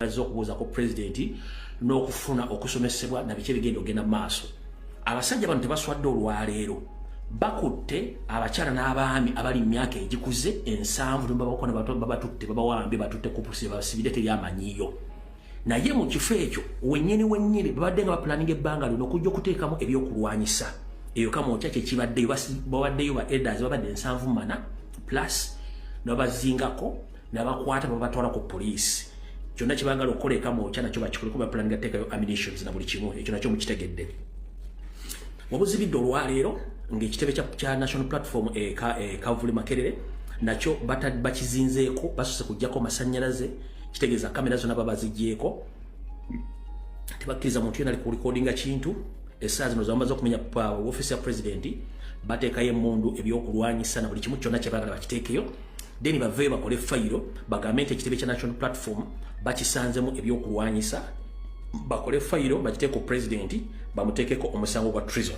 kazzo okubuuza ko president n'okufuna okusomesebwa na biki bigenda ogenda maaso. Abasajja bano tebaswadde olwaleero bakutte abakyala n'abaami abali myaka egikuze ensanvu babakona babatutte babawambye batutte ku pusi basibide teri amanyiyo. Naye mu kifo ekyo wennyini babadde nga bapulaninga ebbanga lino okujja okuteekamu ebyokulwanyisa. Eyo kamwokya kye kibaddeyo babaddeyo ba elders babadde ensanvu mana plus n'abazingako n'abakwata babatwala ku poliisi. Kyonna kibagala okukola ekamwokya nakyo bakikoliko bapulaninga teekayo ammunitions na buli kimu. Ekyo nakyo mukitegedde. Wabuzibidde olwaleero ng'ekitebe kya national platform Kavuli Makerere nakyo bakizinzeeko basose kujjako masannyalaze kitegeeza kamera zonna babazigyeko tebakkiriza muntu yena ali ku recordinga kintu essaawa zino zamaze okumenya office ya president bateekayo emmundu ebyokulwanyisa na buli kimu kyonna kyebaagala bakiteekeyo then baveeyo bakole fayiro bagambe nti ekitebe kya national platform bakisanzemu ebyokulwanyisa bakole fayiro bakiteeke ku president bamuteekeko omusango gwa treason.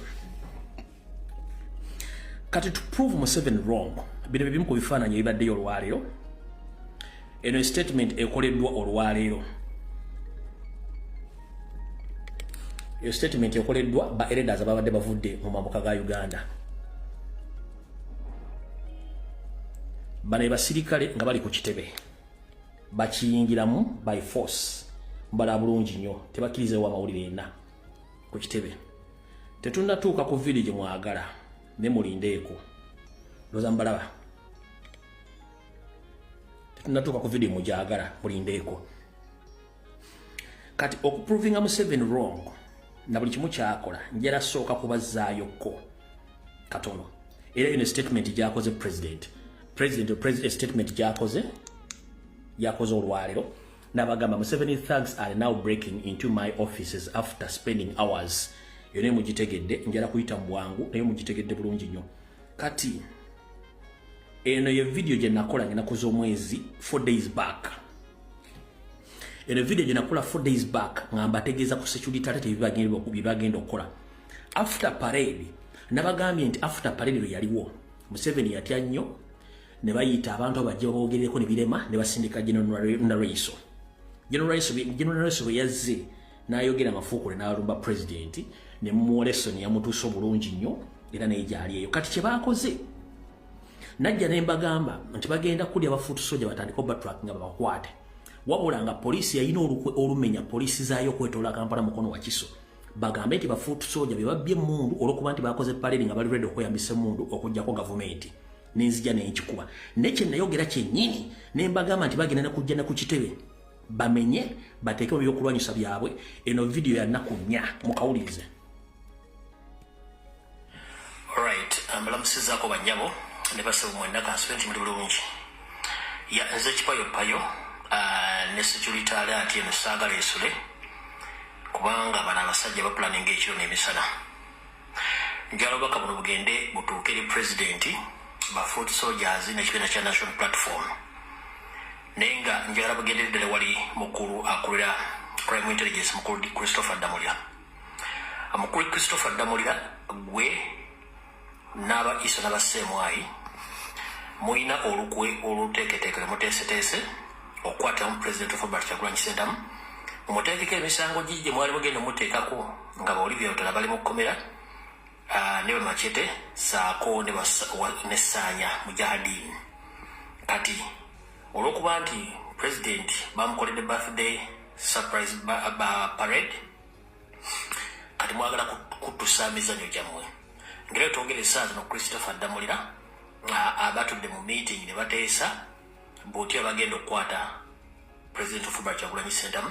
Kati to prove Museveni wrong bino bibimu ku bifaananyi ebibaddeyo olwaleero eno statement ekoleddwa olwaleero. Eyo statement ekoleddwa ba elders ababadde bavudde mu mambuka ga Uganda. Bano basirikale nga bali ku kitebe bakiyingiramu by force mbala bulungi nnyo tebakkiriza wa mawulire yenna ku kitebe. Tetunnatuuka ku village mwagala ne mulindeeko loza mbalaba tetunnatuuka ku video mujagala mulindeeko. Kati okuprovinga Museveni wrong na buli kimu kyakola njala sooka kubazaayoko katono era ino statement gyakoze president statement gyakoze olwaleero n'abagamba Museveni thugs are now breaking into my offices after spending hours. Yone mugitegedde njala kuyita mbwangu naye mugitegedde bulungi nnyo. Kati eno ye video gye nakola ng'enaku z'omwezi 4 days back. Eno video gye nakola 4 days back ngamba tegeeza ku security ate bibagenda okukola after parade. Nabagambye nti after parade lwe yaliwo Museveni yatya nnyo ne bayita abantu abajja boogereko ne birema ne basindika General Raiso. General Raiso bwe yazze n'ayogera amafuukule n'alumba president ne muwolesoni yamutuusa obulungi nnyo era naye gyali eyo. Kati kye baakoze najja ne mbagamba nti bagenda kulya abafuutu soja batandika batrack nga babakwate wabula nga poliisi yalina olukwe olumenya poliisi zaayo okwetoola Kampala mukono wa Kiso bagambe nti bafuutu soja be babbye emmundu olw'okuba nti bakoze parade nga bali ready okweyambisa emmundu okuggyako gavumenti n'enzija n'enkikuba. Nekye nayogera kyennyini ne mbagamba nti bagenda ne kujja ne ku kitebe bamenye bateeke mu byokulwanyisa byabwe. Eno video ya nnaku 4 mukawulirize. Alright, mbalamusizaako bannyabo ne basaba mwenda kanswenti muli bulungi ya nze kipayopayo ne security alert eno saagala esule kubanga bano abasajja bapulaninga ekiro n'emisana. Njala obubaka buno bugende butuuke eri pulezidenti ba foot soldiers n'ekibiina kya national platform naye nga njagala bugendere ddala wali mukulu akulira prime intelligence mukulu Christopher Damulira. Mukulu Christopher Damulira gwe n'aba Isa n'abaseemwayi muyina olukwe oluteeketeekere muteeseteese okukwata mu president of Robert Kyagulanyi Ssentamu muteekeko emisango gye mwali mugenda muteekako nga bawulibya otala bali mu kkomera ne bamachete saako ne Ssaanya Mujahideen. Kati olw'okuba nti president bamukoledde birthday surprise parade kati mwagala kutusa emizannyo gyammwe ngera twogere essaawa zino Christopher Damulira abatudde mu meeting ne bateesa bw'otyo bagenda okukwata president of Robert Kyagulanyi Ssentamu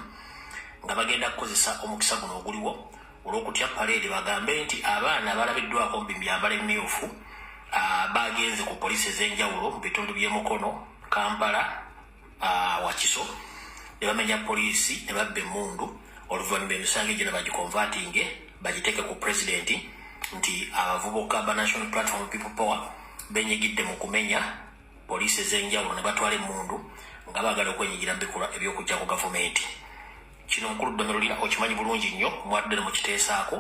nga bagenda kukozesa omukisa guno oguliwo olw'okutya parade bagambe nti abaana balabiddwako mu byambalo emyufu bagenze ku poliisi ez'enjawulo mu bitundu by'emukono Kampala Wakiso ne bamenya poliisi ne babba emmundu oluvannyuma emisango egyo ne bagikonvatinge bagiteeke ku president nti abavubuka ba national platform people power benyigidde mu kumenya poliisi ez'enjawulo ne batwala emmundu nga baagala okwenyigira mu bikolwa eby'okujja ku gavumenti. Kino mukulu Damulira okimanyi bulungi nnyo mwadde ne mukiteesaako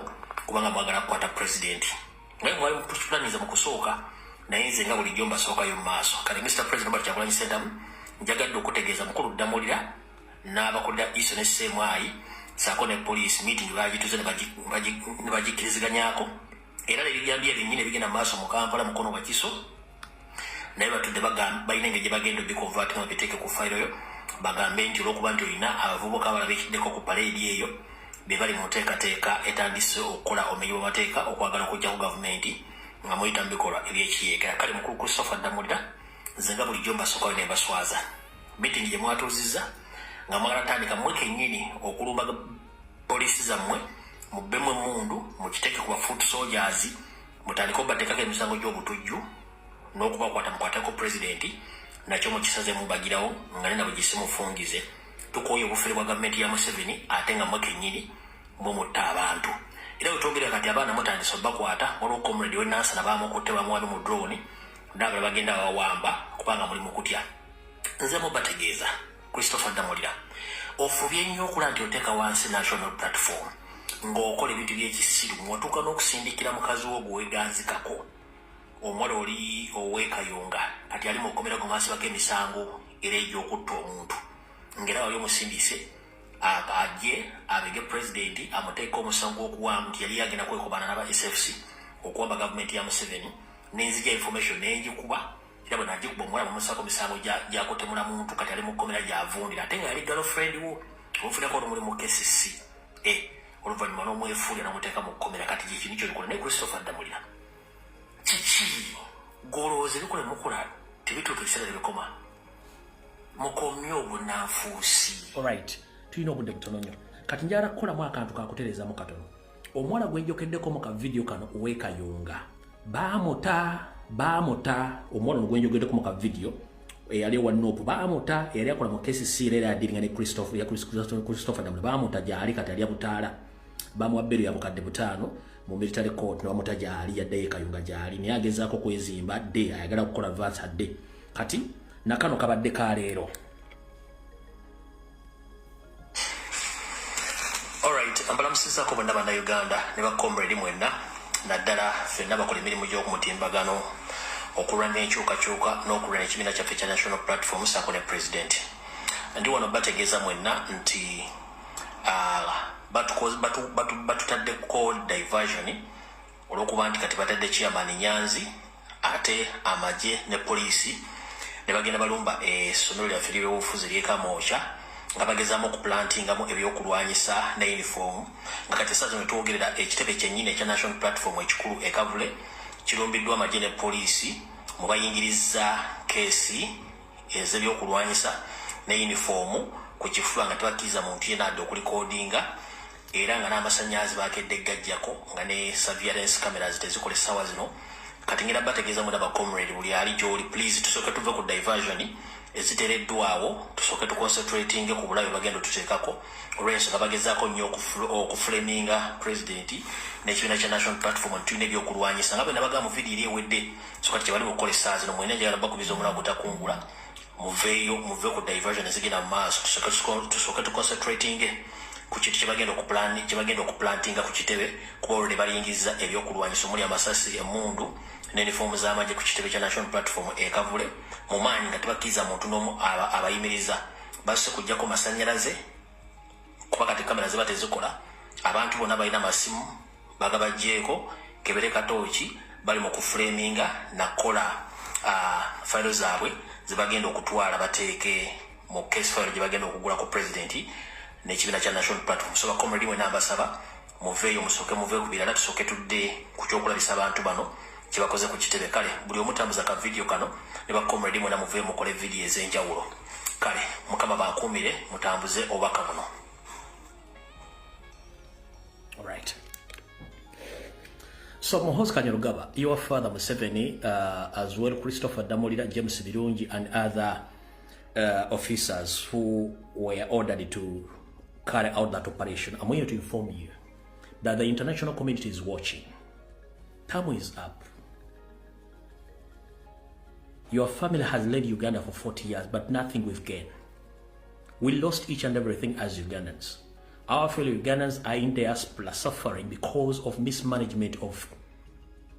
kubanga mwagala kukwata pulezidenti naye mwali mupulaniza mu kusooka naye nze nga bulijjo mbasookayo mu maaso. Kale Mr. President Robert Kyagulanyi Ssentamu njagadde okutegeeza mukulu Damulira n'abakulira iso ne semwayi saako ne police meeting bagituze ne bagikiriziganyako era leero ebyennyini bigenda maaso mu Kampala mukono gwa Kiso naye batudde balina engeri gye bagenda bikonvert nga biteeke ku fayiro yo bagambe nti olwokuba nti olina abavubuka abalala bekiddeko ku paleedi eyo be bali mu nteekateeka etandise okukola omenyi bw'amateeka okwagala okujja ku gavumenti nga muyita mu bikolwa ebyekiyeekera kale mukulu Christopher Damulira nze nga bulijjo mbasookayo ne mbaswaza meeting gye mwatuuzizza nga mwagala tandika mmwe kennyini okulumba poliisi zammwe mubbemu emmundu mukiteeke ku bafoot soldiers mutandike obateekako emisango gy'obutujju n'okubakwata mukwateko pulezidenti nakyo mukisaze mubagirawo nga nena bwe gisimufungize tukooye obufere bwa gavumenti ya Museveni ate nga mmwe kennyini mwe mutta abantu era wetwogera kati abaana mutandise obakwata olw'okomuledi wenansana baamukutte bamuwabe mu drone n'abala bagenda bawamba kubanga muli mu kutya nze mubategeeza Christopher Damulira ofubye nnyo okulaba nti oteeka wansi national platform ng'okola ebintu by'ekisiru mwatuuka n'okusindikira mukazi wo gweweganzikako omuwala oli ow'ekayunga kati ali mu kkomera gomwasibako emisango era egy'okutta omuntu ngera wali omusindise ajje abege pulezidenti amuteeka omusango gw'okuwamba nti yali agenda kwekubana n'aba SFC okuwamba gavumenti ya Museveni n'enzija information n'engikuba era bwe nagikuba omuwala bamusako misango gyakutemula muntu kati ali mu kkomera gy'avundira ate nga yali girlfriend wo omufunako olumuli mu KCC oluvannyuma n'omwefuulira n'omuteeka mu kkomera kati gyekino kyo bikola naye Christopher Damulira kiki golooza ebikola mukula tebituuka ekiseera tebikoma mukomye obunanfuusi alright tulina obudde butono nnyo kati njala kukolamu akantu kakutereezamu katono omuwala gwenjokeddeko mu kavidiyo kano ow'ekayunga baamuta omuwala gwenjogeddeko mu kavidiyo eyali ewa Nopu baamuta eyali akola mu KCC era adiringa ne Christopher Damulira baamuta gyali kati ali abutaala bamuwa bbeeru ya bukadde 5 mu military court ne bamuta gyali yaddeyo ekayunga gyali naye agezaako kwezimba adde ayagala kukola advance adde kati nakano kabadde ka leero alright ambalamusizaako bonna bannayuganda ne bakomredi mwenna naddala ffenna bakola emirimu gy'okumutimbagano okulwana enkyukakyuka n'okulwana ekibiina kyaffe kya national platform saako ne president ndi wano bategeeza mwenna nti batutaddeko diversion olw'okuba nti kati batadde chairman Nyanzi ate amagye ne poliisi ne bagenda balumba essomero lyaffe ly'ebyobufuzi ly'Ekamooca nga bagezaamu okuplantingamu ebyokulwanyisa ne uniform nga kati essaazi ne twogerera ekitebe kyennyini ekya national platform ekikulu ekavule kirumbiddwa amagye ne poliisi mu bayingiriza keesi ez'ebyokulwanyisa ne uniform ku kifuba nga tebakkiriza muntu yenna adde okulikodinga era nga n'amasannyalaze baakedde gajjako nga ne surveillance cameras tezikola essaawa zino kati ngenda bategeeza mu daba comrade buli ali gy'oli please tusooke tuve ku diversion eziteereddwawo tusooke tuconcentrating ku bulabe bagenda otuteekako olw'ensonga bagezaako nnyo okufulaminga pulezidenti n'ekibiina kya national platform tulina ebyokulwanyisa nga bwe nabaga mu vidiyo eri ewedde so kati kyebali mukukola essaawa zino mwena njagala bakubiza omulago gutakungula muve ku diversion ezigenda mu maaso tusooke tuconcentrating ku kintu kyebagenda okuplantinga ku kitebe kuba olwo ne balingiriza ebyokulwanyisa omuli amasasi emmundu n'enifomu z'amagye ku kitebe kya national platform ekavule mu maanyi nga tebakkiriza muntu n'omu abayimiriza basse kujjako masannyalaze kuba kati kamera ziba tezikola abantu bonna balina amasimu bagabajjeeko kebere katooki bali mu kufulaminga nakola fayiro zaabwe zebagenda okutwala bateeke mu case file gye bagenda okugula ku pulezidenti n'ekibiina kya national platform so bakomredi mwenna abasaba muveeyo musooke muve ku birala tusooke tudde ku kyokulabisa abantu bano kyebakoze ku kitebe kale buli omutambuza ka vidiyo kano ne bakomredi mwenna muveeyo mukole vidiyo ez'enjawulo kale mukama bankuumire mutambuze obubaka buno. Alright. So Muhoozi Kanyarugaba, your father Museveni, as well Christopher Damulira, James Birungi, and other officers who were ordered to carry out that operation. I'm here to inform you that the international community is watching. Time is up. Your family has led Uganda for 40 years, but nothing we've gained. We lost each and everything as Ugandans. Our fellow Ugandans are in diaspora suffering because of mismanagement of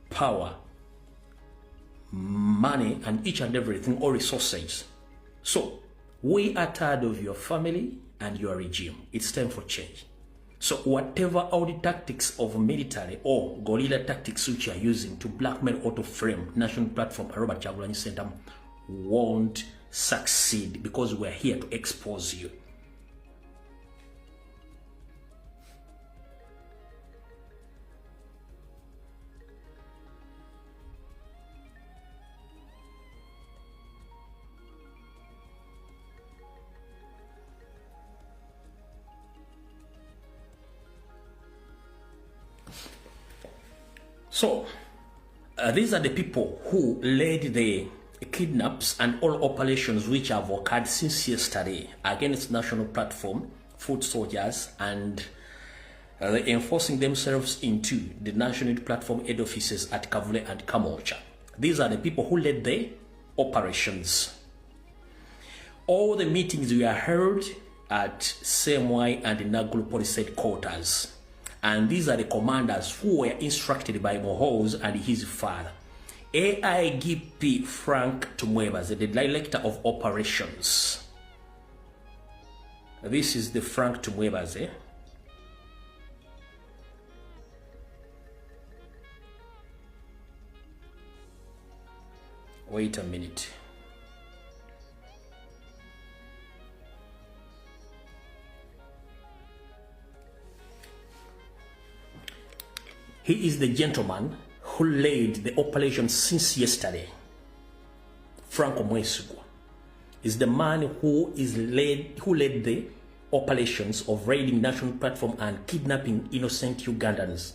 power, money, and each and everything, all resources. So, we are tired of your family and your regime. It's time for change. So whatever all the tactics of military or guerrilla tactics which you are using to blackmail or to frame National Platform and Robert Kyagulanyi Ssentamu won't succeed, because we're here to expose you. So, these are the people who led the kidnaps and all operations which have occurred since yesterday against National Platform, foot soldiers, and enforcing themselves into the National Platform head offices at Kavule and Kamocha. These are the people who led the operations. All the meetings were held at CMY and Naguru Police Headquarters. And these are the commanders who were instructed by Mohoz and his father. AIGP Frank Tumwebaze, the director of operations. This is the Frank Tumwebaze. Wait a minute. He is the gentleman who led the operation since yesterday. Franco Mwesigwa is the man who led the operations of raiding National Platform and kidnapping innocent Ugandans.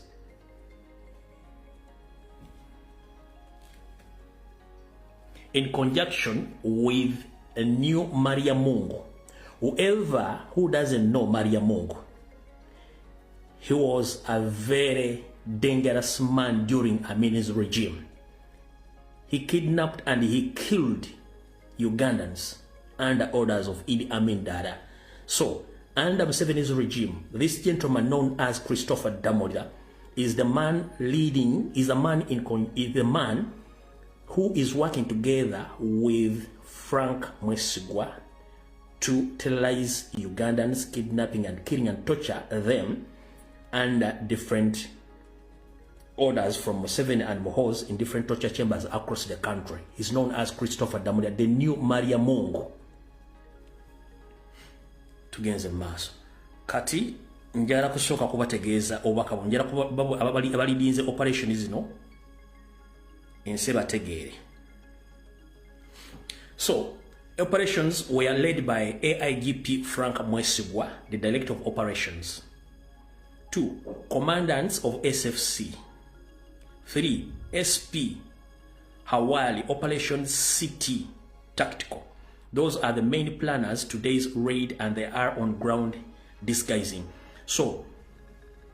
In conjunction with a new Maria Mungu. Whoever who doesn't know Maria Mungu, he was a very dangerous man during Amin's regime. He kidnapped and he killed Ugandans under orders of Idi Amin Dada. So, under Museveni's regime, this gentleman known as Christopher Damoda is the man leading, is the man who is working together with Frank Mwesigwa to terrorize Ugandans, kidnapping and killing and torture them under different orders from Museveni and Mohoz in different torture chambers across the country. He's known as Christopher Damoda, the new Maria Mungu. Tugenze maaso. Kati njala kusooka kubategeeza obaka njala abalidinze operation zino ense bategeere. So, operations were led by AIGP Frank Mwesigwa, the director of operations. 2. Commandants of SFC. 3. SP Hawali Operation City Tactical. Those are the main planners today's raid, and they are on ground disguising. So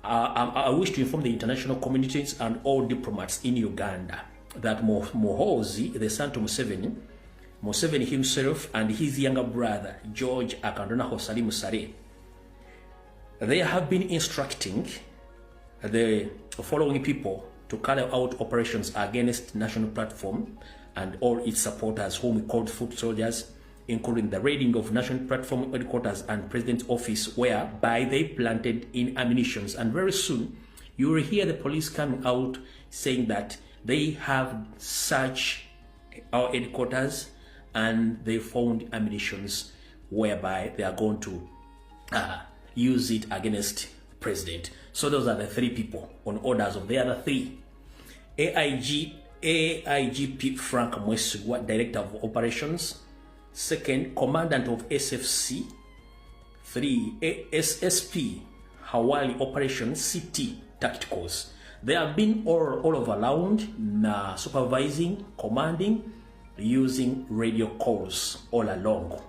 I wish to inform the international communities and all diplomats in Uganda that Mohozi, the son to Museveni himself and his younger brother George Akandona Hosali Musare, they have been instructing the following people to carry out operations against National Platform and all its supporters, whom we called foot soldiers, including the raiding of National Platform headquarters and President's office, whereby they planted in ammunitions. And very soon, you will hear the police coming out saying that they have searched our headquarters and they found ammunitions whereby they are going to use it against President. So those are the 3 people on orders of the other 3. AIGP Frank Mwesigwa, Director of Operations. 2nd, Commandant of SFC. 3, SSP Hawali Operation City Tacticals. They have been all over around, supervising, commanding, using radio calls all along.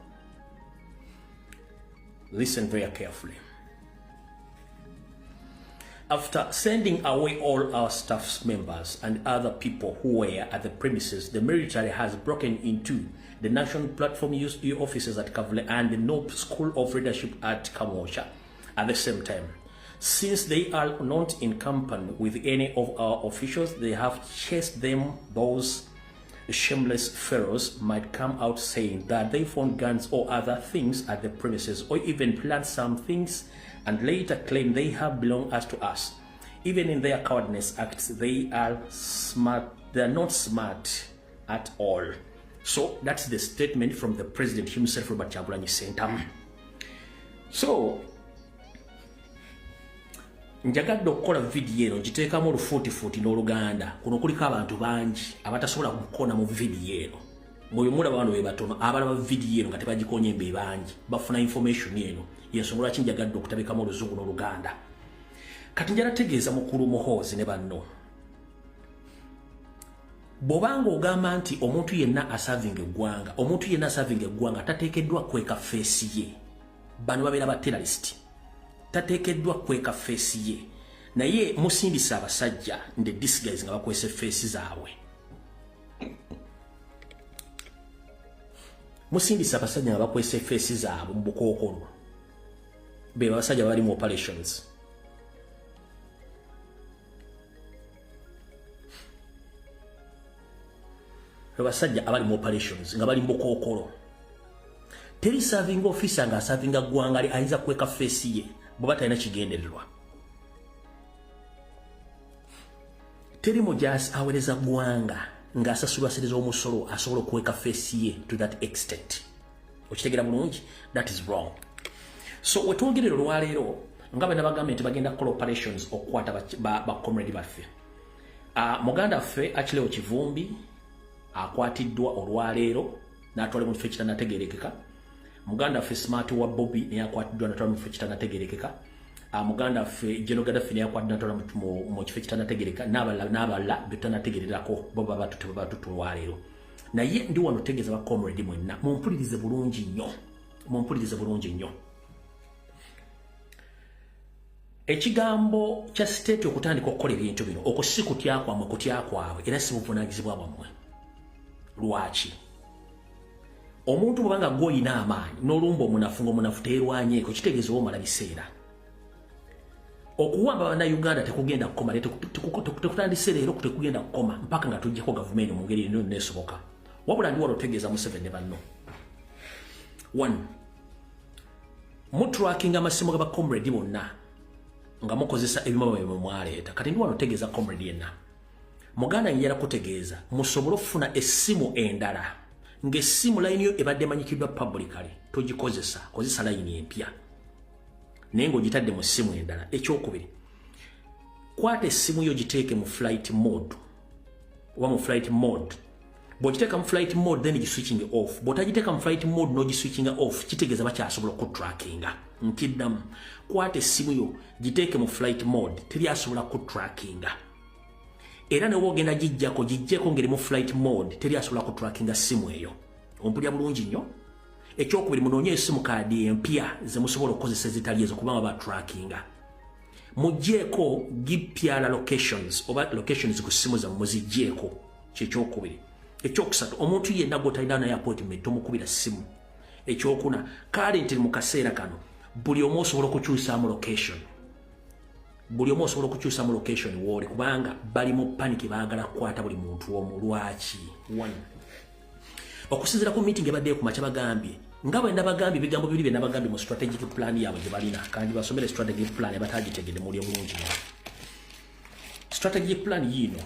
Listen very carefully. After sending away all our staff members and other people who were at the premises, the military has broken into the National Platform USD offices at Kavule and the Nope School of Leadership at Kamosha at the same time. Since they are not in company with any of our officials, they have chased them, shameless fellows might come out saying that they found guns or other things at the premises, or even plant some things and later claim they have belonged to us. Even in their cowardness acts, they are smart. They are not smart at all. So that's the statement from the president himself, Robert Kyagulanyi Ssentamu. So njagadde okukola vidiyo eno ngiteekamu olufuutifuuti n'oluganda kuno kuliko abantu bangi abatasobola kukona mu vidiyo eno bwe mulaba bano be batono abalaba vidiyo eno nga tebagikonye mbe bangi bafuna information eno yensonga lwaki njagadde okutabikamu oluzungu n'oluganda kati njala tegeeza mukulu muhoozi ne banno bw'obanga ogamba nti omuntu yenna asavinga eggwanga tateekeddwa kweka feesi ye bano babeera ba terrorist tateekeddwa kweka feesi ye naye musindisa abasajja nde disguise nga bakwese feesi zaabwe musindisa abasajja nga bakwese feesi zaabwe mu bukookolo be abasajja bali mu operations abasajja abali mu operations nga bali mu bukookolo teri serving officer nga asavinga ggwanga ali ayinza kweka feesi ye bw'oba talina kigendererwa teri mujaasi aweereza ggwanga ng'asasulwa sereza omusolo asobola okuweka feesi ye to that extent okitegeera bulungi that is wrong so wetwogerera olwaleero nga bwe nabagambye nti bagenda kukola operations okukwata bacomrade baffe muganda waffe Akileo Kivumbi akwatiddwa olwaleero n'atwala mu kifo ekitanategeerekeka muganda waffe Smart wa Bobi naye akwatiddwa n'atwala mu kifo ekitanategeerekeka muganda waffe General Gaddafi naye akwatiddwa n'atwala mu kifo ekitanategeerekeka n'abalala betanategeererako bo baba tutulwaleero naye ndi wano tegeeza bacomrade mwenna mumpulirize bulungi nnyo ekigambo kya state okutandika okukola ebintu bino okwo si kutya kwabwe era si buvunaanyizibwa bwammwe lwaki omuntu bw'obanga gw'olina amaanyi n'olumba omunafu ng'omunafu teerwanyeeko kitegeeza omala biseera okuwamba bannayuganda tekugenda kukoma tekutandise leero tekugenda kukoma mpaka nga tuggyako gavumenti mu ngeri eno neesoboka wabula ndi wano otegeeza Museveni ne banno 1 mutrackinga amasimu g'abacomrade bonna nga mukozesa ebimaba bye mwaleeta kati ndi wano otegeeza comrade yenna muganda njala kutegeeza musobole okufuna essimu endala ng'essimu layini yo ebadde emanyikiddwa publicly kozesa layini empya naye ng'ogitadde mu ssimu endala ekyokubiri kwata essimu yo giteeke mu flight mode oba mu flight mode bw'ogiteeka mu flight mode then giswitching off bw'otagiteeka mu flight mode n'ogiswitchinga off kitegeeza bakyasobola okutrackinga nkiddamu kwata essimu yo giteeke mu flight mode teri asobola kutrackinga era ne wogenda gijjeko ngeri mu flight mode teri asobola kutrackinga simu eyo ompulya bulungi nnyo ekyokubiri munoonye essimu kaadi empya ze musobola okukozesa ezitali ezo kubanga batrackinga muggyeko gipyala locations oba locations ku ssimu zammwe muziggyeko kyekyokubiri ekyokusatu omuntu yenna gwotalina naye appointment tomukubira ssimu ekyokuna currently mu kaseera kano buli omu osobola okukyusaamu location wooli kubanga bali mu panic baagala kukwata buli muntu omu lwaki 1 okusinziira ku meeting ebaddeyo ku makya bagambye nga bwe nabagambye ebigambo bibiri bye nabagambye mu strategic plan yaabwe gye balina kandi basomere strategic plan abatagitegedde muli obulungi nnyo strategic plan yino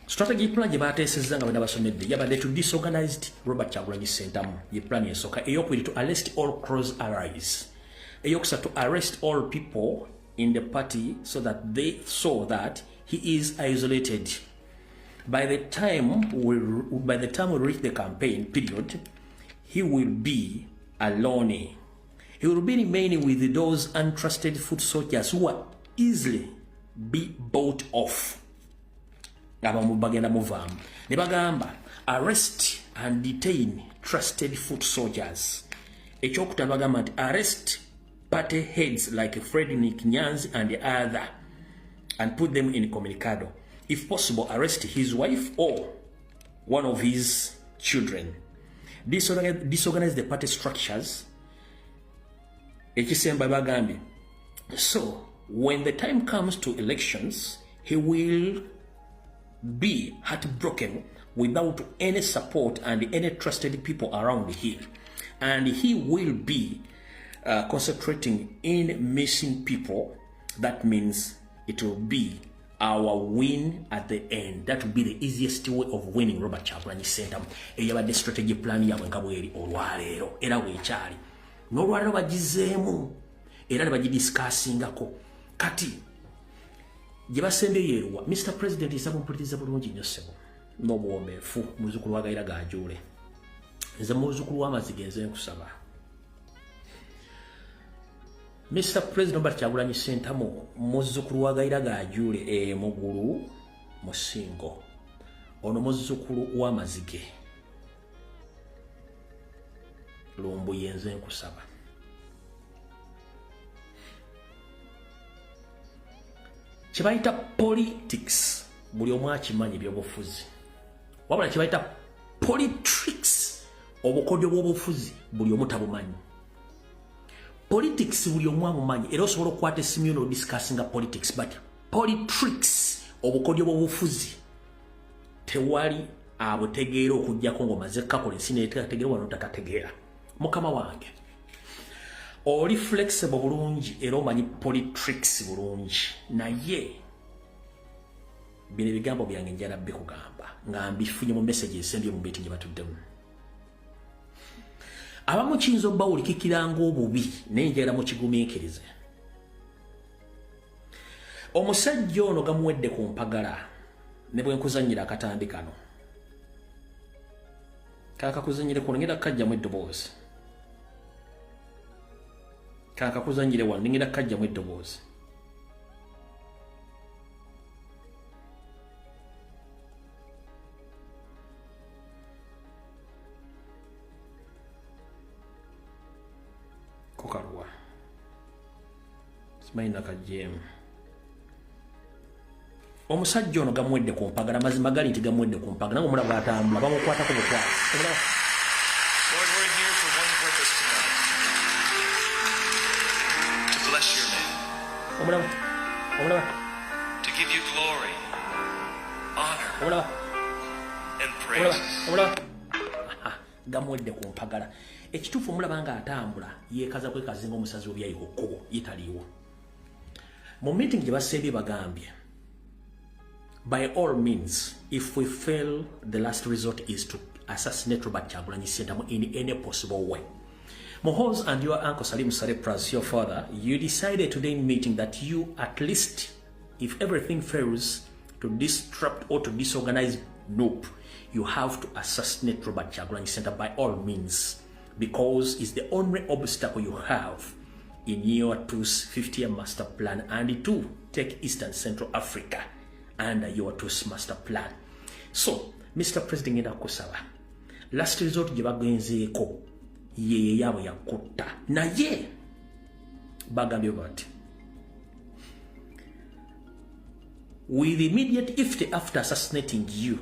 strategic plan gye bateesezza nga bwe nabasomedde yabadde to disorganized Robert Kyagulanyi Ssentamu ye plan ensooka eyokubiri to arrest all close allies eyokusatu to arrest all people in the party so that they saw that he is isolated. By the time we reach the campaign period, he will be alone. He will be remaining with those untrusted foot soldiers who are easily be bought off. Nebagamba arrest and detain trusted foot soldiers. Ekyokutano bagamba nti arrest party heads like Frederick Nyanzi and the other and put them in communicado. If possible, arrest his wife or one of his children. Disorganize the party structures. So, when the time comes to elections, he will be heartbroken without any support and any trusted people around him. And he will be concentrating in missing people. That means it will be our win at the end. That will be the easiest way of winning Robert Kyagulanyi Ssentamu. Eyabadde strategy plan yabwe nga bweri olwaleero era weekyali. N'olwaleero bagizeemu era ne bagidiscussingako. Kati gye basembye yeeruwa Mr. President isaba mpuliriza bulungi nnyo ssebo n'obuwomeefu muzzukulu wa Gayira Gajuule. Nze muzzukulu w'amazige nze nkusaba Mr. President Robert Kyagulanyi Ssentamu muzzukulu wa Gayira Gajuule Mugulu Musingo ono muzzukulu w'amazige Lumbu yenze nkusaba kibayita politics buli omu akimanyi by'obufuzi wabula kibayita politics obukodyo bw'obufuzi buli omu tabumanyi. Politics buli omu amumanyi era osobola okukwata essimu no discussinga politics, but politics obukodyo bw'obufuzi tewali abutegeera okujjako ng'omaze kakola ensi netegeera wano takategeera. Mukama wange oli flexible bulungi era omanyi politics bulungi, naye bino ebigambo byange njala bikugamba nga mbifunye mu message esembye mu meeting gye batuddemu. Abamu kiyinza obbawulikikira ng'obubi naye njagala mukigumiikirize. Omusajja ono gamuwedde ku mpagala ne bwe nkuzannyira akatambi kano kakakuzannyire kuno ngenda kukajjamu eddoboozi kakakuzannyire wano ngenda kukajjamu eddoboozi. Kokarwa simanyi nakajjeemu. Omusajja ono gamuwedde ku mpagala, mazima gali nti gamuwedde ku mpagala nga omulaba atambula bamukwatako bukwasi. Lord, we're here for one purpose tonight. To bless your name. To give you glory, honor, and praise. Gamuwedde ku mpagala. Ekituufu omulaba nga atambula yeekaza kwekazinga omusazi w'ebyayiga okkubo yitaliiwo. Mu meeting gye basembye bagambye, by all means, if we fail, the last resort is to assassinate Robert Kyagulanyi Ssentamu in any possible way. Mohoz and your uncle Salim Sarepras, your father, you decided today in meeting that you, at least, if everything fails, to disrupt or to disorganize Nope, you have to assassinate Robert Kyagulanyi Ssentamu by all means, because it's the only obstacle you have in your 50-year master plan and to take Eastern Central Africa under your master plan. So, Mr. President ngenda kusaba last resort gye bagenzeeko ye yabo yakutta naye bagambye bati with immediate effect after assassinating you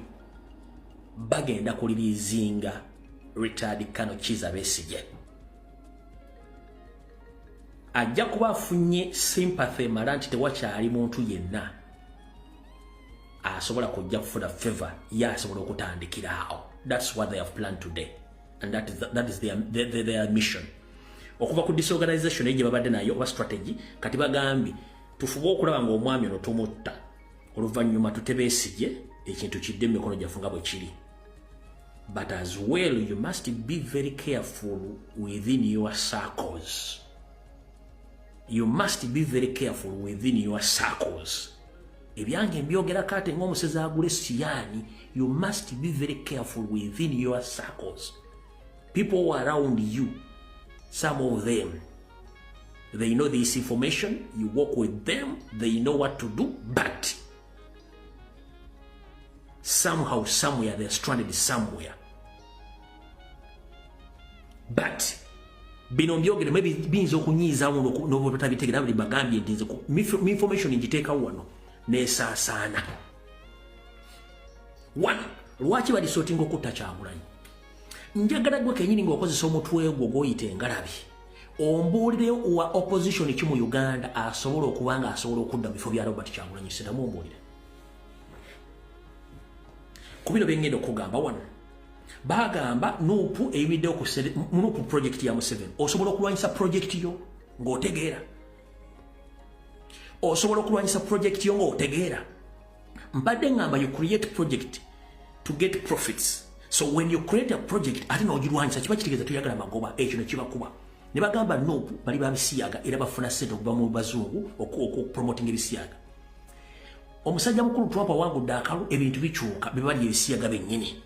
bagenda kulirizinga retired Colonel Kizza Besigye. Ajja kuba afunye sympathy mala nti tewakyali muntu yenna asobola kujja kufuna favor ya asobola okutandikiraawo. That's what they have planned today, and that is their mission. Okuva ku disorganization ejje babadde nayo oba strategy kati bagambye tufube okulaba ng'omwami ono tumutta oluvannyuma tutebeesigye ekintu kidde emikono gyaffe nga bwe kiri. But as well, you must be very careful within your circles. You must be very careful within your circles. Ebyange mbyogera kate ng'omusezi agula essiyani, you must be very careful within your circles. People around you, some of them, they know this information, you work with them, they know what to do, but somehow, somewhere, they're stranded somewhere. But bino mbyogere maybe binza okunyiiza n'obo totabitegeera bali bagambye nti nze information ngiteeka wano neesaasaana. One, lwaki balisootinga okutta Kyagulanyi? Njagala gwe kennyini ng'okozesa omutwe gwo gw'oyita engalabi ombuulire wa opposition ki mu Uganda asobola okuba nga asobola okudda mu bifo bya Robert Kyagulanyi Ssentamu ombuulire. kubino bengendo kugamba wano bagamba nupu ebidde okusere nupu project ya Museveni osobola okulwanyisa project yo ng'otegeera osobola okulwanyisa project yo ng'otegeera mbadde ngamba you create project to get profits so when you create a project ate n'ogirwanyisa kiba kitegeeza tuyagala magoba ekyo ne kibakuba ne bagamba nupu bali babisiyaga era bafuna ssente okuva mu bazungu okupromoting ebisiyaga omusajja mukulu Trump awangudde akalu ebintu bikyuka bibali ebisiyaga bennyini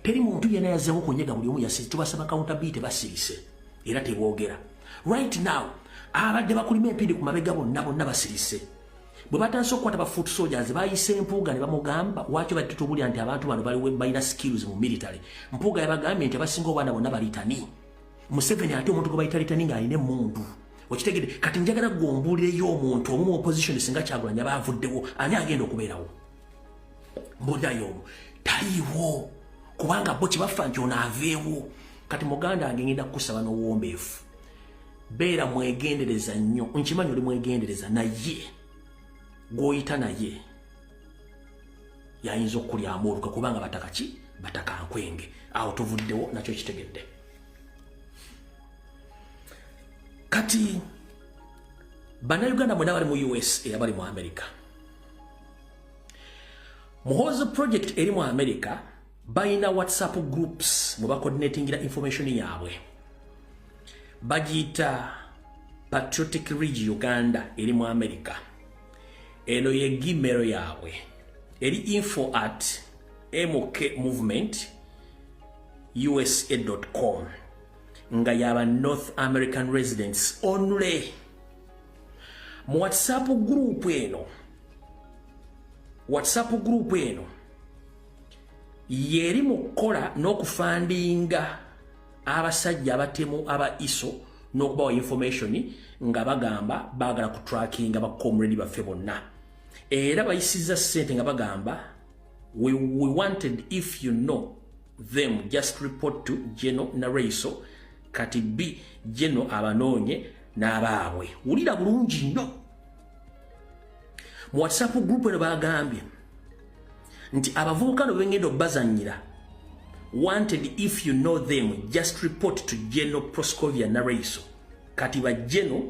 teri muntu yena yazzeemu kunyega buli omu yasize tubasaba accountability basirise era teboogera right now abadde bakulima empindi ku mabega bonna basirise bwe batandise okukwata ba foot soldiers bayise empuuga ne bamugamba waki batutubulya nti abantu bano balina skills mu military mpuuga yabagambye nti abasinga obwana bonna balitani Museveni ate omuntu gwe bayita litani ng'alina emmundu okitegedde kati njagala gombulireyo omuntu omu mu opposition singa Kyagulanyi baavuddewo ani agenda okubeerawo mbulirayo omu taliiwo kubanga bo kibafa nti ono aveewo kati muganda wange ngenda kukusaba n'obuwombeefu beera mwegendereza nnyo nkimanyi oli mwegendereza naye gw'oyita naye yayinza okukulyamu oluka kubanga bataka ki bataka nkwenge awo tuvuddewo nakyo kitegedde kati bannayuganda mwena bali mu US era bali mu America muhoza project eri mu America bayina WhatsApp groups mwe bacoordinatingira information yaabwe bagiyita Patriotic Ridge Uganda eri mu America eno ye gmail yaabwe eri info@mokmovement.usa.com nga yaba North American residents only mu WhatsApp group eno yeri mukola n'okufandinga abasajja abatemu aba ISO n'okubawa information nga bagamba bagala ku tracking aba comrade baffe bonna era bayisiza sente nga bagamba we wanted if you know them just report to General Nareiso kati B General abanoonye n'abaabwe wulira bulungi nnyo mu WhatsApp group eno bagambye nti abavubuka bengenda obbazanyira wanted if you know them just report to General Proscovia Nareiso kati ba General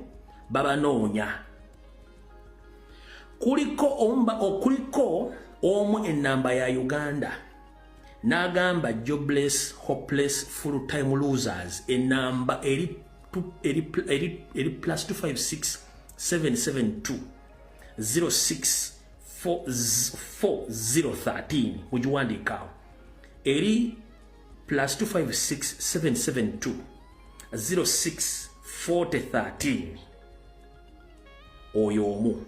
babanoonya kuliko omu enamba ya Uganda n'agamba jobless hopeless full time losers enamba eri +256 772 064013 mugiwandikawo eri +256 772 064013 oyo omu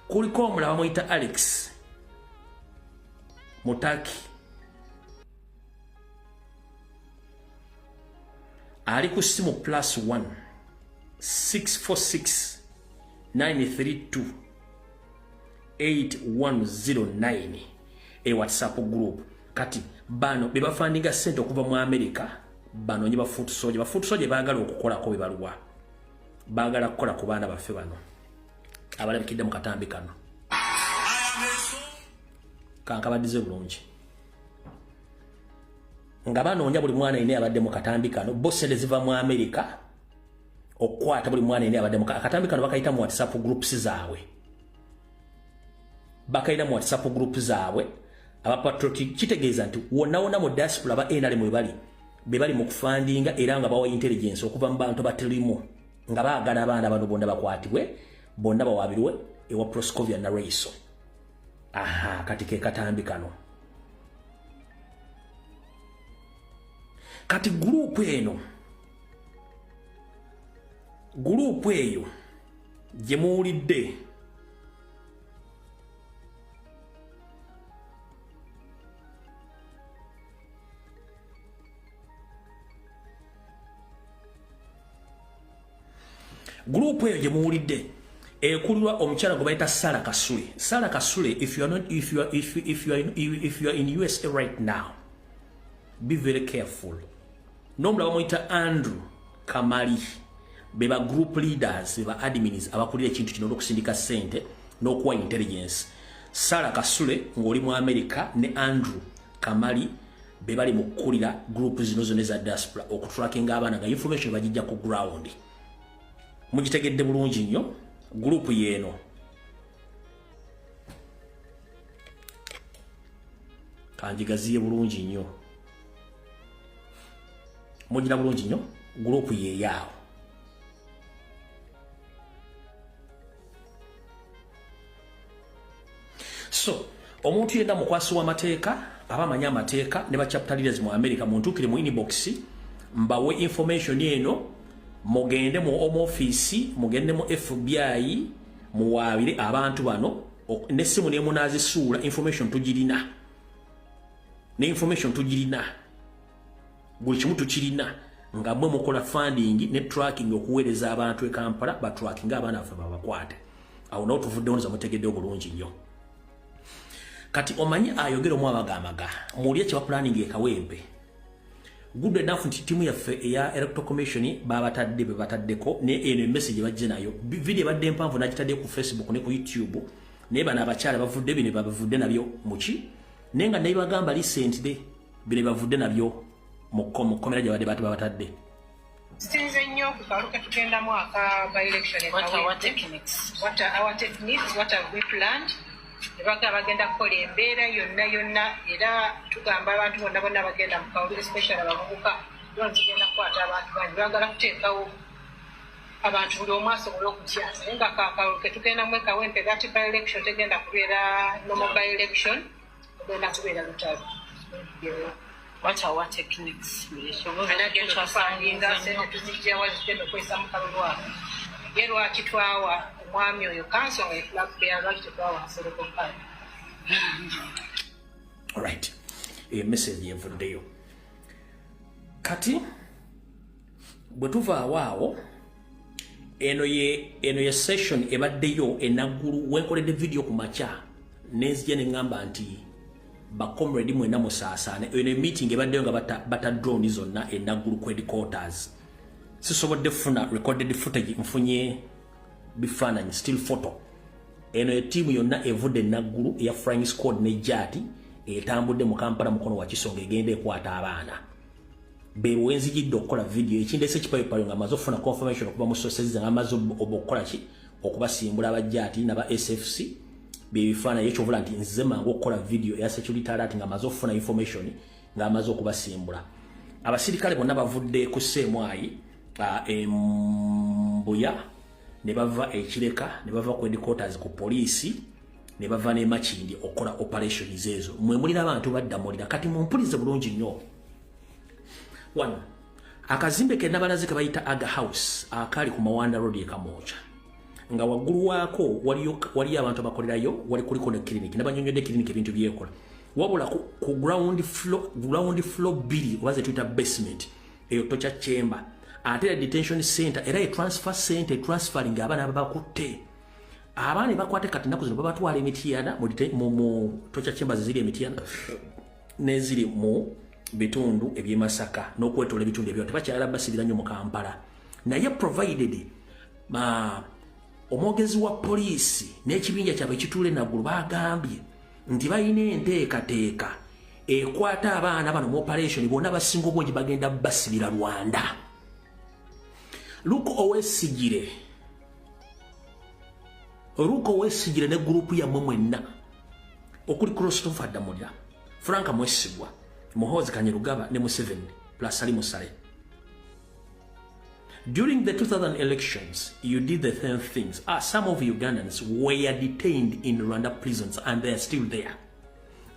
kuliko omulaba muyita Alex Mutaki ali ku simu +1 646 932 8109 e WhatsApp group kati bano bebafandinga sente okuva mu America bano nyi ba foot soldier baagala okukolako bebaluwa baagala kukola ku baana baffe bano abalabikidde mu katambi kano kankabadize bulungi nga banoonya buli mwana ine abadde mu katambi kano bosende ziva mu America okwata buli mwana ine abadde mu katambi kano bakayita mu WhatsApp groups zaabwe abapatriotic kitegeeza nti wonna mu diaspora ba NRM bebali mu kufandinga era nga bawa intelligence okuva mu bantu batelimu nga baagala abaana bano bonna bakwatibwe bonna bawabirwe ewa Proscovia Nareiso kati ke katambi kano kati group eyo gye muwulidde group eyo gye muwulidde ekulirwa omukyala gwe bayita Sarah Kasule if you are in USA right now be very careful nomulaba muyita Andrew Kamali beba group leaders beba admins abakulira ekintu kino n'okusindika sente n'okuwa intelligence Sara Kasule ng'oli mu America ne Andrew Kamali be bali mu kukulira group zino zone za diaspora okutrackinga abaana nga information bagijja ku ground. Mugitegedde bulungi nnyo group yeeno. Kanjigaziye bulungi nnyo. Mugira bulungi nnyo group ye yaawo. So, omuntu yenda mukwasi w'amateeka abamanya amateeka ne ba chapter leaders mu America muntukire mu inbox mbawe information eno mugende mu home office mugende mu FBI muwabire abantu bano nesimu ne munazisuula information tugirina ne information tugirina buli kimu tukirina nga mwe mukola funding ne tracking okuweereza abantu e Kampala ba tracking abaana afa babakwate awo no tuvudde ono za mutegedde obulungi nnyo. Kati omanyi ayogera mu abagamaga muliye kya planning e Kawempe good enough nti timu yaffe eya electoral commission babatadde be bataddeko ne eno message bajje nayo video badde mpanvu nakitadde ku Facebook ne ku YouTube ne bana abakyala bavudde bine bavudde nabyo muki nenga nayi bagamba recently bine bavudde nabyo mu komera gye badde batadde sinze nnyo kukaluka tugenda mwaka by election what are our techniques what have we planned bagenda kukola embeera yonna era tugamba abantu bonna bagenda mu kawulire especially abavubuka tugenda kukwata abantu bangi bagala kuteekawo abantu buli omu asobola okutyaza naye nga kakaluke tugenda mu Kawempe that by election tegenda kubeera normal by election tugenda kubeera lutalo. what are our techniques anagenda okufandinga sente tuzijjawa zigenda okwesa mu kalulwako ye lwaki twawa omwami oyo kanso nga efulakbeya lwaki tetwawa nserokopani. Alright, message yevuddeyo kati bwe tuva awaawo eno ye session ebaddeyo enaggulu wenkoledde video ku makya nenzija ne ŋŋamba nti bakomredi mwena musaasaane eno meeting ebaddeyo nga bata drone zonna enaggulu ku headquarters sisobodde funa recorded footage nfunye bifaananyi still photo eno etiimu yonna evudde enaggulu eya flying squad ne jaati etambudde mu Kampala mukono wa Kisonga egenda ekwata abaana bebo wenzijidde okukola video ekindese kipayopayo nga amaze ofuna confirmation okuba mu sources nga amaze okukola ki okubasimbula abajaati naba SFC bebifaananyi ekyovula nti nze mangu okukola video eya security alert nga amaze ofuna information nga amaze okubasimbula abasirikale bonna bavudde ku Ssemwayi Mbuya ne bava ekireka ne bava ku headquarters ku police ne bava ne Makindi okola operations ezo mwe mulira abantu badda mulira kati mumpulize bulungi nnyo. One, akazimbe ke nabalaze ke bayita Aga House akali ku Mawanda Road e Kamocha nga waggulu waako waliyo abantu abakolerayo wali kuliko ne clinic nabanyonyodde clinic ebintu byekola wabula ku ground floor bili waze tuita basement eyo tocha chamber ate detention center era transfer center transferring abana babakutte abana bakwate kati naku zino babatwala emitiyana mu tocha chambers ziri emitiyana neziri mu bitundu ebyemasaka n'okwetola ebitundu ebyo tebakyala basibira nnyo mu Kampala naye provided omwogezi wa poliisi n'ekibinja kyabwe kitule naggulu bagambye nti balina enteekateeka ekwata abaana bano mu operation bonna basinga obungi bagenda basibira Rwanda. Luko owesigire ne gurupu ya mwenna okuli Christopher Damulya Franka Mwesigwa Muhoozi Kanyerugaba ne Museveni plus Ali Musale. During the 2000 elections, you did the same things. Some of Ugandans were detained in Rwanda prisons and they are still there.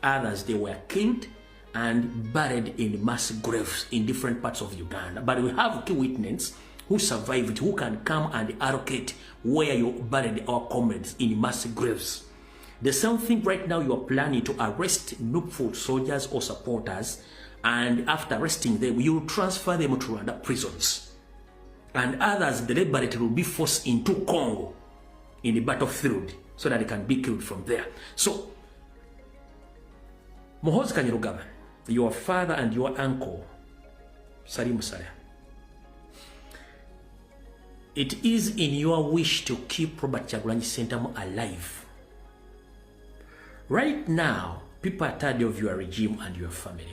Others, they were killed and buried in mass graves in different parts of Uganda. But we have key witnesses who survived, who can come and allocate where you buried our comrades in mass graves. The same thing right now, you are planning to arrest Nupful soldiers or supporters, and after arresting them, you will transfer them to Rwanda prisons. And others, the liberated, will be forced into Congo in the battlefield so that they can be killed from there. So, Muhoozi Kanyerugaba, your father and your uncle, Salim Musale, it is in your wish to keep Robert Kyagulanyi Ssentamu alive. Right now, people are tired of your regime and your family.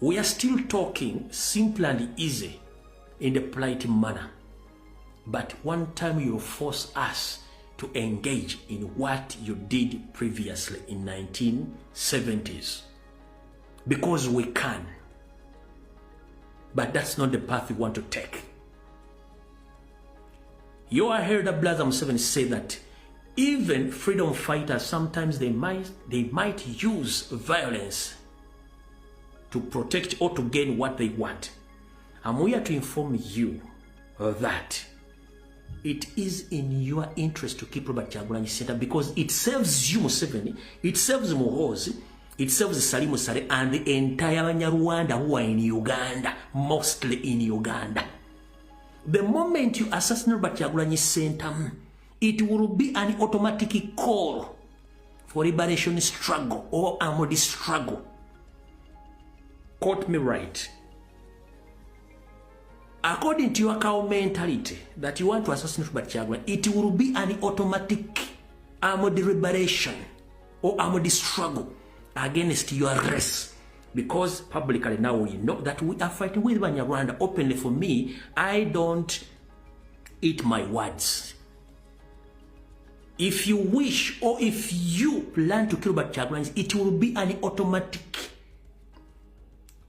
We are still talking simple and easy in the polite manner. But one time you force us to engage in what you did previously in 1970s. Because we can. But that's not the path we want to take. You are heard that Brother Museveni say that even freedom fighters, sometimes they might use violence to protect or to gain what they want. I'm here to inform you that it is in your interest to keep Robert Kyagulanyi center because it serves you, Museveni, it serves Muhoozi, it serves Salimu Sale and the entire Banyarwanda who are in Uganda, mostly in Uganda. The moment you assassinate Robert Kyagulanyi center, it will be an automatic call for liberation struggle or armored struggle. Quote me right. According to your cow mentality that you want to assassinate Robert Kyagulanyi, it will be an automatic armored liberation or armored struggle against your race. Because publicly now we know that we are fighting with Banyarwanda openly. For me, I don't eat my words. If you wish or if you plan to kill Robert Kyagulanyi, it will be an automatic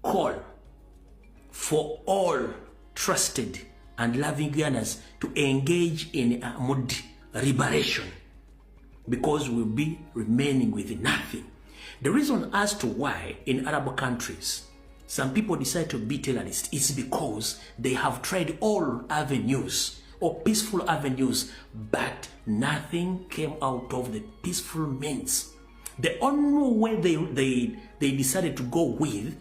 call for all trusted and loving Ghanaians to engage in armored liberation because we'll be remaining with nothing. The reason as to why in Arab countries some people decide to be terrorists is because they have tried all avenues or peaceful avenues, but nothing came out of the peaceful means. The only way they decided to go with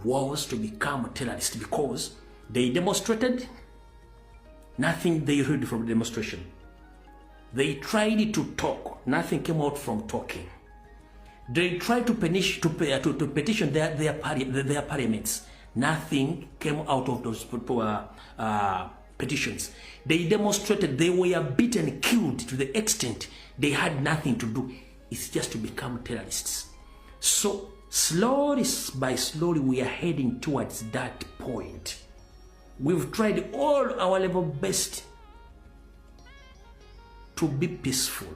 was to become a terrorist because they demonstrated, nothing they heard from the demonstration. They tried to talk, nothing came out from talking. They tried to petition their parliaments. Nothing came out of those petitions. They demonstrated, they were beaten, killed to the extent they had nothing to do. It's just to become terrorists. So slowly by slowly we are heading towards that point. We've tried all our level best to be peaceful,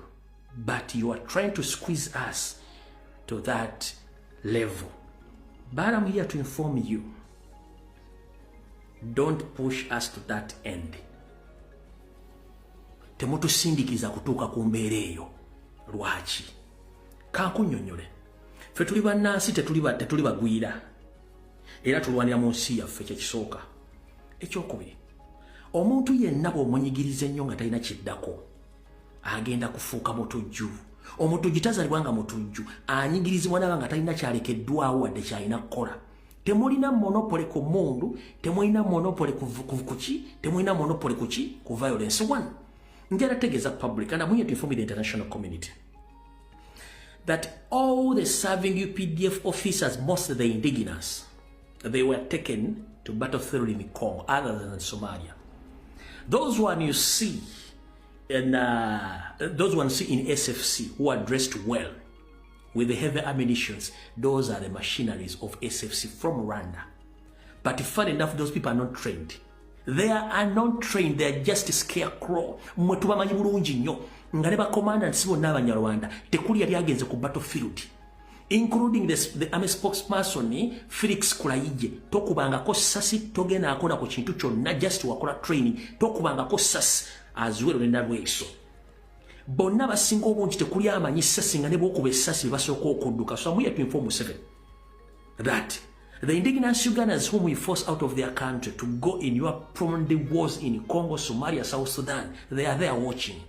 but you are trying to squeeze us to that level. But I'm here to inform you, don't push us to that end. Temutusindikiza kutuuka ku mbeera eyo. Lwaki? Kankunnyonnyole. Ffe tuli bannansi tetuli bagwira. Era tulwanira mu nsi yaffe kyekisooka. Ekyokubiri, omuntu yenna bw'omunyigiriza ennyo nga talina kiddako agenda kufuuka mutujju. Omutujju tazalibwanga mutujju, anyigirizibwa naba nga talina kyalekeddwawo wadde kyalina kukola. Temulina monopole ku mundu, temulina monopole kuki, temulina monopole kuki, ku violence. One, njala tegeeza public, and I'm here to inform the international community that all the serving UPDF officers, most of the indigenous, they were taken to battlefield in Congo, other than Somalia. Those one you see in SFC who are dressed well with the heavy ammunitions, those are the machineries of SFC from Rwanda. But funny enough, those people are not trained. They are not trained, they are just scarecrow. Mwetubamanyi bulungi nnyo nga ne bacommandants bonna Abanyarwanda tekuli yali agenze ku battlefield, including the army spokesperson Felix Kulayije. Tokubangako sasi, togenda akola ku kintu kyonna, just wakola training, tokubangako sasi azuwero nenda lweso. Bonna basinga obungi tekuli amanyi sasi nga ne bwokuba essasi basooka okudduka. So I'm here to inform Museveni that the indigenous Ugandans whom we forced out of their country to go in your prominent wars in Congo, Somalia, South Sudan, they are there watching.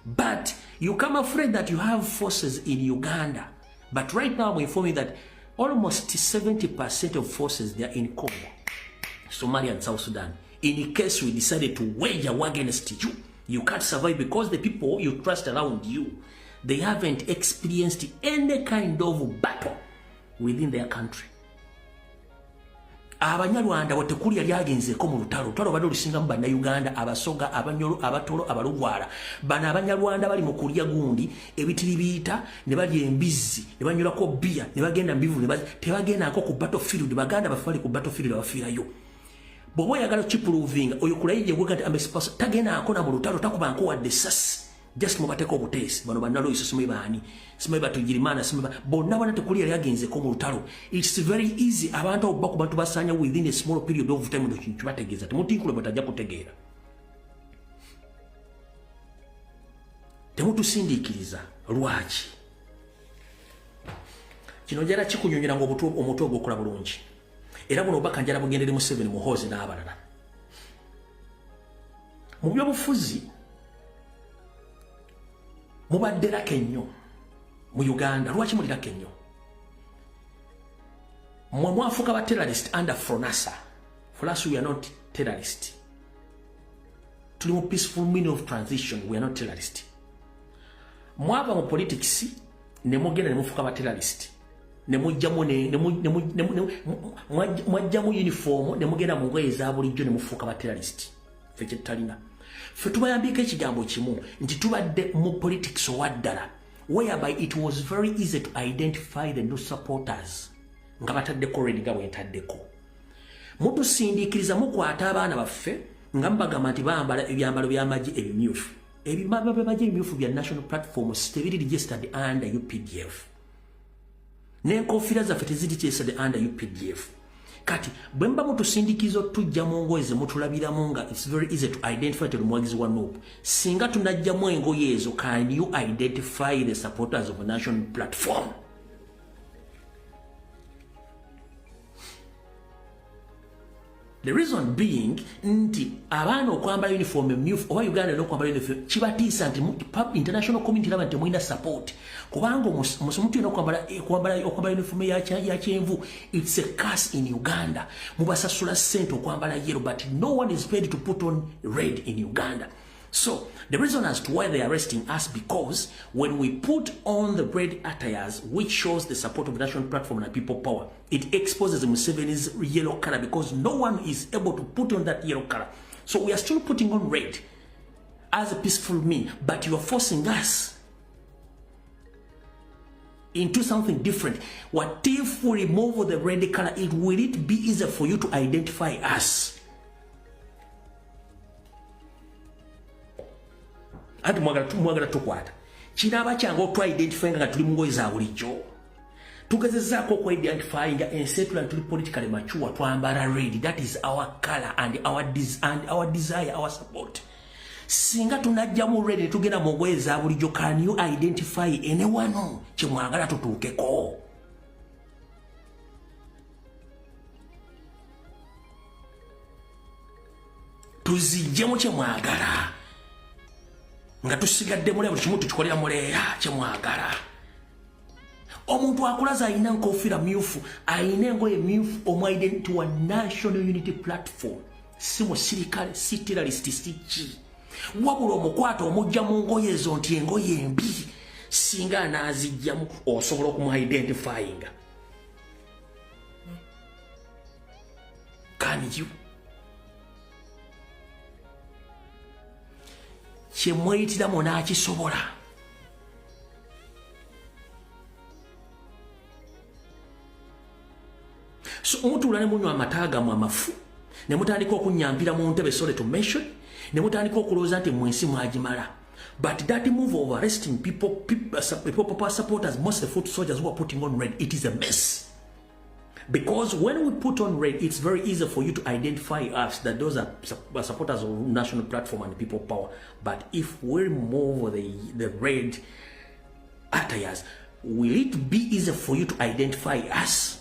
But you come afraid that you have forces in Uganda. But right now I'm informing that almost 70% of forces they are in Congo, Somalia and South Sudan. In case we decided to wage a war against you, you can't survive because the people you trust around you, they haven't experienced any kind of battle within their country. Abanyarwanda watekuli yali agenzeko mu lutalo bado lusinga mu bannayuganda abasoga abanyolo abatolo abalugwala bana abanyarwanda bali mu kulya gundi ebitiri biyita ne bali embizi ne banyolako bia ne bagenda mbivu ne tebagenda ako ku battlefield baganda bafali ku battlefield abafirayo bobo yagala chiproving oyo kulayije gwe kati ambassador tagenda ako na mu lutalo takubanko wadde sas just mubateko obutesi bano bannalo isosumwe bani simwe batugirimana simwe bonna bana tekuli yali agenze ko mu lutalo. It's very easy abantu obaku bantu basanya within a small period of time ndo kintu bategeza temutikule batajja kutegeera temutusindikiriza lwaki kino njala kikunyonyera ngo omutwe ogwokola bulungi era buno obaka njala bugendere mu 7 muhozi n'abalala mu byobufuzi mubadde lake nnyo mu Uganda lwaki muli lake nnyo mwe mwafuuka ba terrorist under Fronasa. For us we are not terrorist tuli mu peaceful means of transition we are not terrorist mwaba mu politics ne mugenda ne mufuuka ba terrorist ne mujjamu mwajjamu uniform ne mugenda mu ngoye za bulijjo ne mufuuka ba terrorist feke tutalina fe tubayambika ekigambo kimu nti tubadde mu politics owaddala whereby it was very easy to identify the new supporters nga bataddeko red nga bwentaddeko mutusindikiriza mukwata abaana baffe nga mbagamba nti bambala ebyambalo by'amagye ebimyufu ebimambalo by'amagye ebimyufu bya national platforms tebiri registered under UPDF n'enkofiira zaffe teziri registered under UPDF kati bwemba mutusindikizo tujja mu ngoye ze mutulabiramu nga it's very easy to identify to mwagizi wa NOP singa tunajjamu engoye ezo can you identify the supporters of a national platform the reason being nti abaana okwambala uniform emyufu oba Uganda n'okwambala uniform kibatiisa nti international community laba nti mwina support kubanga omuntu yena okwambala uniform ya kyenvu it's a curse in Uganda mubasasula ssente okwambala yellow but no one is paid to put on red in Uganda. So the reason as to why they are arresting us because when we put on the red attires which shows the support of the national platform and people power, it exposes Museveni's yellow color because no one is able to put on that yellow color. So we are still putting on red as a peaceful mean, but you are forcing us into something different. What if we remove the red color? Will it be easier for you to identify us? Ati mwagala tukwata kiraba kyange otu identify nga tuli mu ngoye za bulijjo tugezezaako ku identify nga ensettlement tuli politically mature twambala red that is our color and our desire our support singa tunajja mu red tugenda mu ngoye za bulijjo can you identify anyone kimwagala tutuukeko tuzijjemu kyemwagala nga tusigadde mule buli kimu tukikolera muleya kyemwagala omuntu akulaza ayina nkofiira myufu ayina engoye myufu omwidenti wa national unity platform si musirikale si terrorist si ki wabula omukwata omujja mu ngoye ezo nti engoye embi singa anaazijjamu osobola okumuidentifyinga can you kyemweyitiramu n'akisobola so mutuula ne munywa amata mu amafu ne mutandika okunyampira mu ntebe sorry to mention ne mutandika okulowooza nti mwensi mwagimala but that move of arresting people supporters most of the foot soldiers who are putting on red it is a mess. Because when we put on red, it's very easy for you to identify us that those are supporters of national platform and people power. But if we remove the red attires, will it be easy for you to identify us?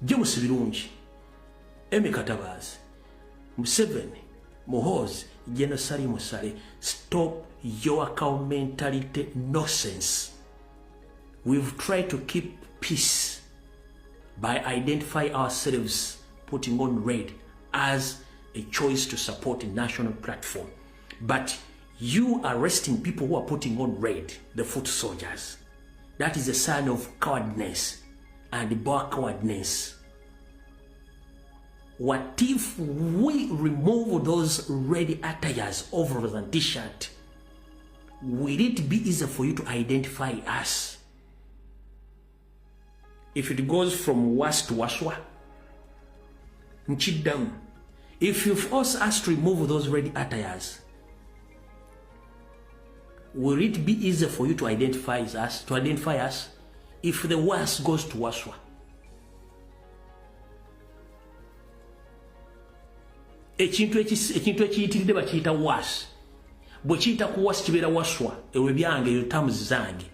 James Birungi, Emi Katabazi, Museveni, Muhoozi, Genocide Musale, stop your cow mentality nonsense. we've tried to keep peace by identifying ourselves, putting on red as a choice to support a national platform. But you arresting people who are putting on red, the foot soldiers, that is a sign of cowardness and backwardness. What if we remove those red attires over the t-shirt? Will it be easier for you to identify us? If it goes from was to waswa, nchidam. If you force us to remove those red attires, will it be easier for you to identify us? If the was goes to waswa, ekintu ekiyitiridde bakiyita was, bwe kiyita ku was kibeera waswa, ewe byange eyo tamuzi zange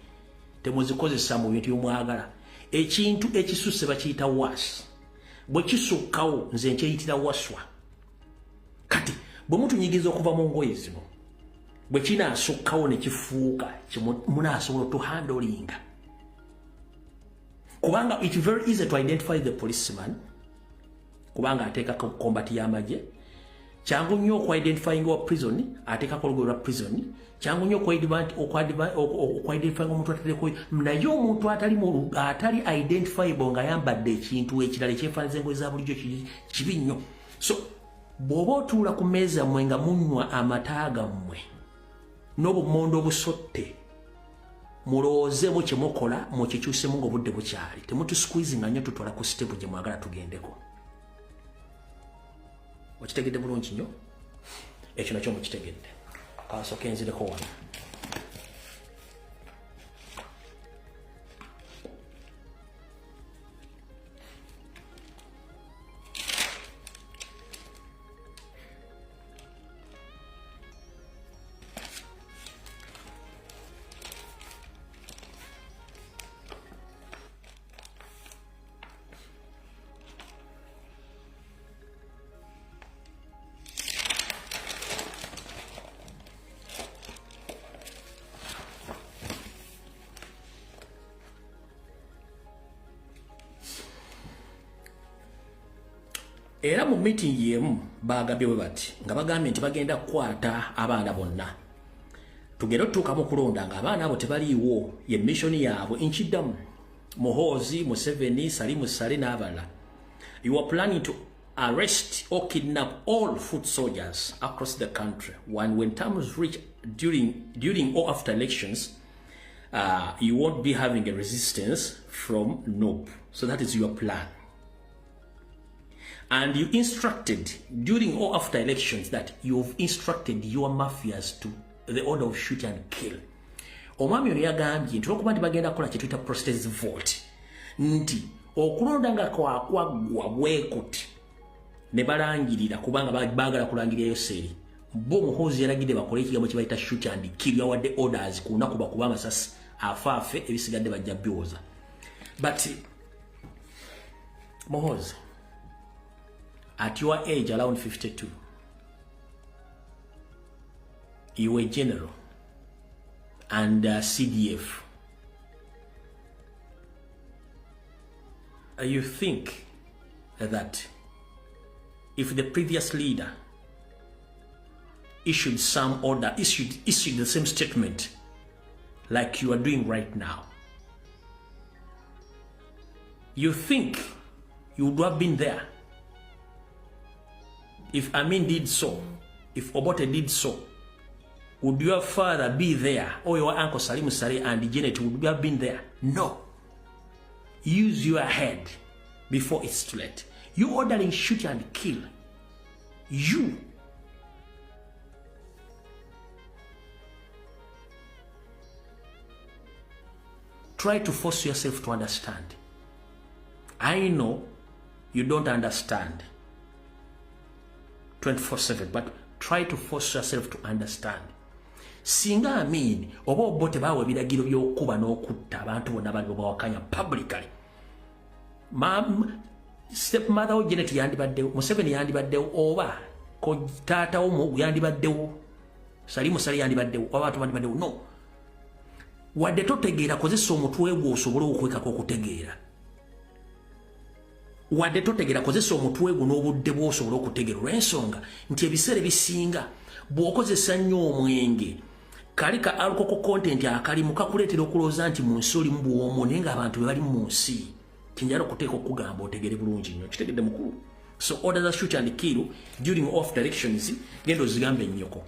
temuzikozesa mu bintu byomwagala. Ekintu ekisusse bakiyita was, bwe kisukkawo nze nkyeyitira waswa. Kati bwe mutunyigiza okuva mu ngoye zino, bwe kinaasukkawo ne kifuuka munaasobola tuhandolinga. Kubanga it's very easy to identify the policeman, kubanga ateekako kombati y'amagye. Kyangu nnyo okwa-identifying wa prison, ateekako olugoye lwa prison. Kyangu nnyo okwa-identifying omuntu ataleko, naye omuntu atali identifiable ng'ayambadde ekintu ekirala ekyefaananiza engoye za bulijjo kibi nnyo. So bw'oba otuula ku mmeeza mmwe nga munywa amata gammwe n'obumondo obusotte, mulowoozeemu kye mukola mukikyusemu ng'obudde bukyali. Temutusqueezinga nnyo tutwala ku sitepu gye mwagala tugendeko. Okitegedde bulungi nnyo? Ekyo nakyo mukitegedde. Kansooke nzireko wano. Era mu meeting yemu bagambye bwe bati nga bagambye nti bagenda kukwata abaana bonna. Tugenda otutuuka mu kulonda nga abaana abo tebaliiwo, ye mission yaabwe nkiddamu. Muhoozi, Museveni, Salimu Sale n'abalala. You are planning to arrest or kidnap all foot soldiers across the country. When times reach during or after elections, you won't be having a resistance from NOP. So that is your plan. And you instructed during or after elections that you've instructed your mafias to the order of shoot and kill. Omwami ono yagambye nti olwokuba nti bagenda kukola kye tuyita protest vote, nti okulonda nga kwaggwa bwekuti ne balangirira kubanga baagala kulangirirayo seri. Bo Muhoozi yalagidde bakole ekigambo kye bayita shoot and kill, yawadde orders ku lunaku bakuba amasasi afaafe ebisigadde bajja byoza. But Muhoozi, at your age, around 52, you were general and CDF. You think that if the previous leader issued some order, issued the same statement like you are doing right now, you think you would have been there? If Amin did so, if Obote did so, would your father be there? Or your uncle Salimu Sale and Janet, would you have been there? No. Use your head before it's too late. You ordering shoot and kill. You. Try to force yourself to understand. I know you don't understand 24/7, but try to force yourself to understand. Singa Amin oba Obote bawe ebiragiro by'okuba n'okutta abantu bonna bali bawakanya publicly, stepmother wo Janet yandibaddewo, Museveni yandibaddewo, oba ko taata wo yandibaddewo, Salimu Sale yandibaddewo, oba abantu bandibaddewo. No. wadde totegeera kozesa omutwe gwo osobole okwekako okutegeera wadde totegeera kozesa omutwe gwo n'obudde bw'osobole okutegeera olw'ensonga nti ebiseera ebisinga bw'okozesa nnyo omwenge kali ka alcohol content akalimu kakuleetera okulowooza nti mu nsi olimu bw'omu naye ng'abantu be bali mu nsi kinjala okuteeka okugamba otegere bulungi nnyo kitegedde mukulu so order the shoot and kill during off directions genda ozigambe ennyoko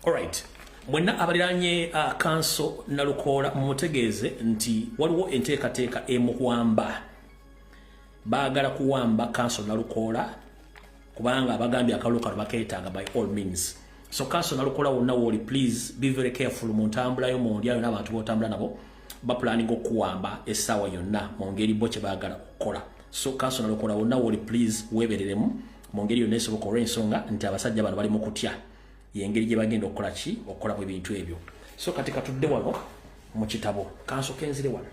alright mwenna abaliranye kanso nalukoola mumutegeeze nti waliwo enteekateeka emukwamba baagala kuwamba kanso nalukoola kubanga abagambye akalulu kano bakeetaaga by all means so kanso nalukoola wonna wooli please be very careful mu ntambulayo mu ndyayo n'abantu b'otambula nabo bapulaninga okuwamba essaawa yonna mu ngeri bo kye baagala okukola so kanso nalukoola wonna wooli please weebereremu mu ngeri yonna esoboka olw'ensonga nti abasajja bano bali mu kutya yengeri gye bagenda okukola ki okukola bwe bintu ebyo so katika tudde wano mu kitabo kanso kenzire wano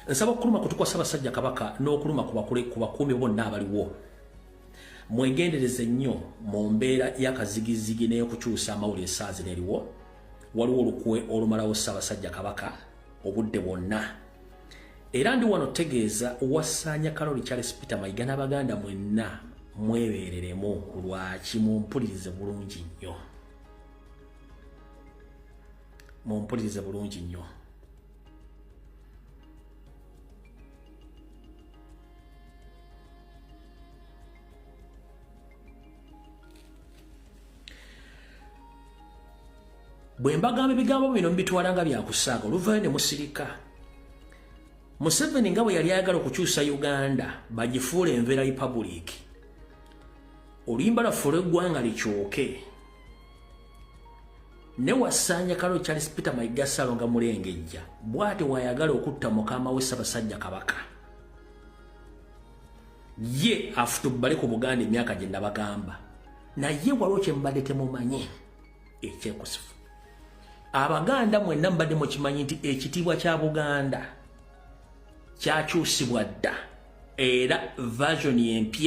nsaba okuluma kutukwasa basajja kabaka n'okuluma ku bakuumi bonna abaliwo mwegendereze nnyo mu mbeera y'akazigizigi n'eyokukyusa amawulire essaazi n'eriwo waliwo olukwe olumalawo ssaabasajja kabaka obudde bwonna era ndi wano tegeeza wasaanya Kaloli Charles Peter Mayiga n'abaganda mwenna mwebereremu lwaki mumpulirize bulungi nnyo mumpulirize bulungi nnyo bwe mbagamba ebigambo bino mbitwalanga byakusaaga oluvayo ne musirika Museveni nga bwe yali ayagala okukyusa Uganda bagifuula enveera republic oluyimba lwaffe eggwanga likyoke ne wasaanya Kaloli Charles Peter Mayiga Ssalonga Mulengejja bw'ate wayagala okutta mukama we Ssaabasajja Kabaka ye afutubbale ku Buganda emyaka gye nabagamba naye waliwo kye mbadde temumanyi ekyekusifu Abaganda mwenna mbadde mukimanyi nti ekitiibwa kya Buganda kyakyusibwa dda era version empya